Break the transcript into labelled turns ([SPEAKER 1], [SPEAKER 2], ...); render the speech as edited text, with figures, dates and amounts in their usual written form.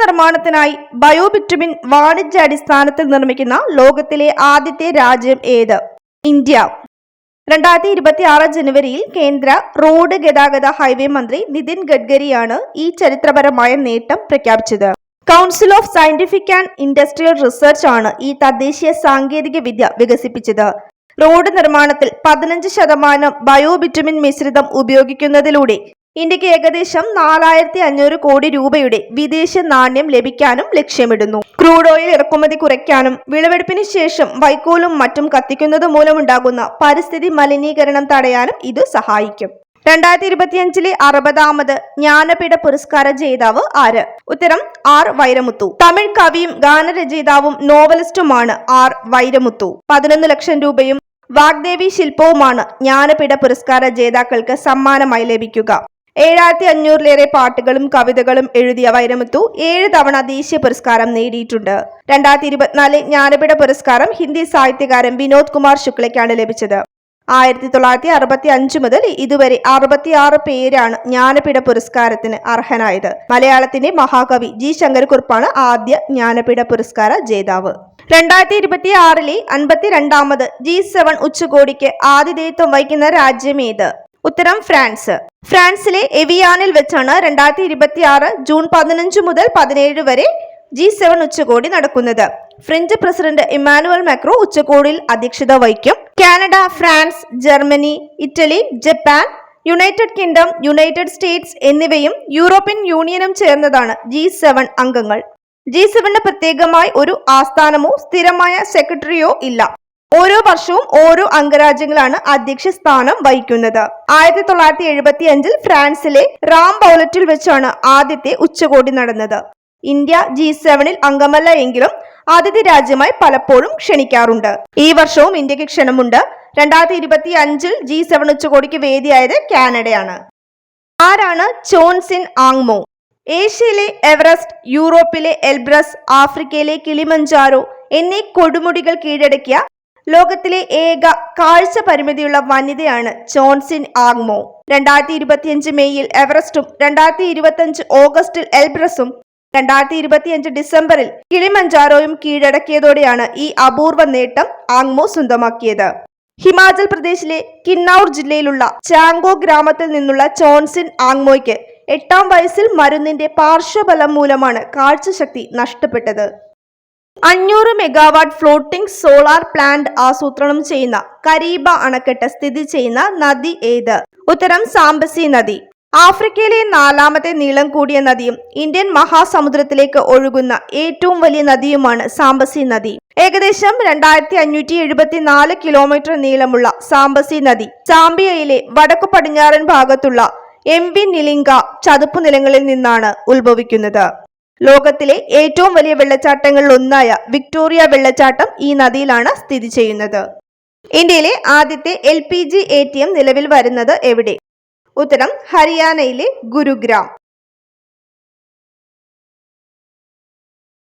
[SPEAKER 1] നിർമ്മാണത്തിനായി ബയോബിറ്റുമിൻ വാണിജ്യാടിസ്ഥാനത്തിൽ നിർമ്മിക്കുന്ന ലോകത്തിലെ ആദ്യത്തെ രാജ്യം ഏത്? ഇന്ത്യ. 2026 ജനുവരിയിൽ കേന്ദ്ര റോഡ് ഗതാഗത ഹൈവേ മന്ത്രി നിതിൻ ഗഡ്കരിയാണ് ഈ ചരിത്രപരമായ നേട്ടം പ്രഖ്യാപിച്ചത്. Council of scientific and industrial research ആണ് ഈ തദ്ദേശീയ സാങ്കേതിക വിദ്യ വികസിപ്പിച്ചത്. റോഡ് നിർമ്മാണത്തിൽ 15% ബയോബിറ്റുമിൻ മിശ്രിതം ഉപയോഗിക്കുന്നതിലൂടെ ഇന്ത്യക്ക് ഏകദേശം 4500 കോടി രൂപയുടെ വിദേശ നാണ്യം ലഭിക്കാനും ലക്ഷ്യമിടുന്നു. ക്രൂഡ് ഓയിൽ ഇറക്കുമതി കുറയ്ക്കാനും വിളവെടുപ്പിന് ശേഷം വൈക്കോലും മറ്റും കത്തിക്കുന്നത് മൂലമുണ്ടാകുന്ന പരിസ്ഥിതി മലിനീകരണം തടയാനും ഇത് സഹായിക്കും. 2025 60ാമത് ജ്ഞാനപീഠ പുരസ്കാര ജേതാവ് ആര്? ഉത്തരം ആർ വൈരമുത്തു. തമിഴ് കവിയും ഗാനരചയിതാവും നോവലിസ്റ്റുമാണ് ആർ വൈരമുത്തു. 11 ലക്ഷം രൂപയും വാഗ്ദേവി ശില്പവുമാണ് ജ്ഞാനപീഠ പുരസ്കാര ജേതാക്കൾക്ക് സമ്മാനമായി ലഭിക്കുക. 7500ലേറെ പാട്ടുകളും കവിതകളും എഴുതിയ വൈരമുത്തു 7 തവണ ദേശീയ പുരസ്കാരം നേടിയിട്ടുണ്ട്. 2024 ജ്ഞാനപീഠ പുരസ്കാരം ഹിന്ദി സാഹിത്യകാരൻ വിനോദ് കുമാർ ശുക്ലയ്ക്കാണ് ലഭിച്ചത്. 1965 മുതൽ ഇതുവരെ 66 പേരാണ് ജ്ഞാനപീഠ പുരസ്കാരത്തിന് അർഹനായത്. മലയാളത്തിന്റെ മഹാകവി ജി ശങ്കരക്കുറുപ്പാണ് ആദ്യ ജ്ഞാനപീഠ പുരസ്കാര ജേതാവ്. 2026 52ാമത് G7 ഉച്ചകോടിക്ക് ആതിഥേയത്വം വഹിക്കുന്ന രാജ്യം ഏത്? ഉത്തരം ഫ്രാൻസ്. ഫ്രാൻസിലെ എവിയാനിൽ വെച്ചാണ് 2026 ജൂൺ 15 മുതൽ 17 വരെ G7 ഉച്ചകോടി നടക്കുന്നത്. ഫ്രഞ്ച് പ്രസിഡന്റ് ഇമ്മാനുവൽ മാക്രോ ഉച്ചകോടിയിൽ അധ്യക്ഷത വഹിക്കും. Canada, France, Germany, Italy, Japan, United kingdom, United States എന്നിവയും യൂറോപ്യൻ യൂണിയനും ചേർന്നതാണ് G7 അംഗങ്ങൾ. G7 പ്രത്യേകമായി ഒരു ആസ്ഥാനമോ സ്ഥിരമായ സെക്രട്ടറിയോ ഇല്ല. ഓരോ വർഷവും ഓരോ അംഗരാജ്യങ്ങളാണ് അധ്യക്ഷ സ്ഥാനം വഹിക്കുന്നത്. 1975 ഫ്രാൻസിലെ റാംബൗലറ്റിൽ വെച്ചാണ് ആദ്യത്തെ ഉച്ചകോടി നടന്നത്. ഇന്ത്യ G7 അംഗമല്ല എങ്കിലും അതിഥി രാജ്യമായി പലപ്പോഴും ക്ഷണിക്കാറുണ്ട്. ഈ വർഷവും ഇന്ത്യക്ക് ക്ഷണമുണ്ട്. 2025 G7 ഉച്ചകോടിക്ക് വേദിയായത് കാനഡയാണ്. ആരാണ് ചോൻസിൻ ആങ്മോ? ഏഷ്യയിലെ എവറസ്റ്റ്, യൂറോപ്പിലെ എൽബ്രസ്, ആഫ്രിക്കയിലെ കിളിമഞ്ചാരോ എന്നീ കൊടുമുടികൾ കീഴടക്കിയ ലോകത്തിലെ ഏക കാഴ്ച പരിമിതിയുള്ള വനിതയാണ് ചോൻസിൻ ആങ്മോ. 2025 മെയ്യിൽ എവറസ്റ്റും 2025 ഓഗസ്റ്റിൽ എൽബ്രസും 2025 ഡിസംബറിൽ കിളിമഞ്ചാരോയും കീഴടക്കിയതോടെയാണ് ഈ അപൂർവ നേട്ടം ആങ്മോ സ്വന്തമാക്കിയത്. ഹിമാചൽ പ്രദേശിലെ കിന്നൌർ ജില്ലയിലുള്ള ചാങ്കോ ഗ്രാമത്തിൽ നിന്നുള്ള ചോൻസിൻ ആങ്മോയ്ക്ക് 8ാം വയസ്സിൽ മരുന്നിന്റെ പാർശ്വഫലം മൂലമാണ് കാഴ്ചശക്തി നഷ്ടപ്പെട്ടത്. 500 മെഗാവാട്ട് ഫ്ലോട്ടിംഗ് സോളാർ പ്ലാന്റ് ആസൂത്രണം ചെയ്യുന്ന കരീബ അണക്കെട്ട് സ്ഥിതി ചെയ്യുന്ന നദി ഏത്? ഉത്തരം സാംബസി നദി. ആഫ്രിക്കയിലെ 4ാമത്തെ നീളം കൂടിയ നദിയും ഇന്ത്യൻ മഹാസമുദ്രത്തിലേക്ക് ഒഴുകുന്ന ഏറ്റവും വലിയ നദിയുമാണ് സാംബസി നദി. ഏകദേശം 2574 കിലോമീറ്റർ നീളമുള്ള സാംബസി നദി സാംബിയയിലെ വടക്കു പടിഞ്ഞാറൻ ഭാഗത്തുള്ള എംവി നിലിംഗ ചതുപ്പു നിലങ്ങളിൽ നിന്നാണ് ഉത്ഭവിക്കുന്നത്. ലോകത്തിലെ ഏറ്റവും വലിയ വെള്ളച്ചാട്ടങ്ങളിൽ ഒന്നായ വിക്ടോറിയ വെള്ളച്ചാട്ടം ഈ നദിയിലാണ് സ്ഥിതി ചെയ്യുന്നത്. ഇന്ത്യയിലെ ആദ്യത്തെ LPG ATM നിലവിൽ വരുന്നത് എവിടെ? ഉത്തരം ഹരിയാനയിലെ ഗുരുഗ്രാം.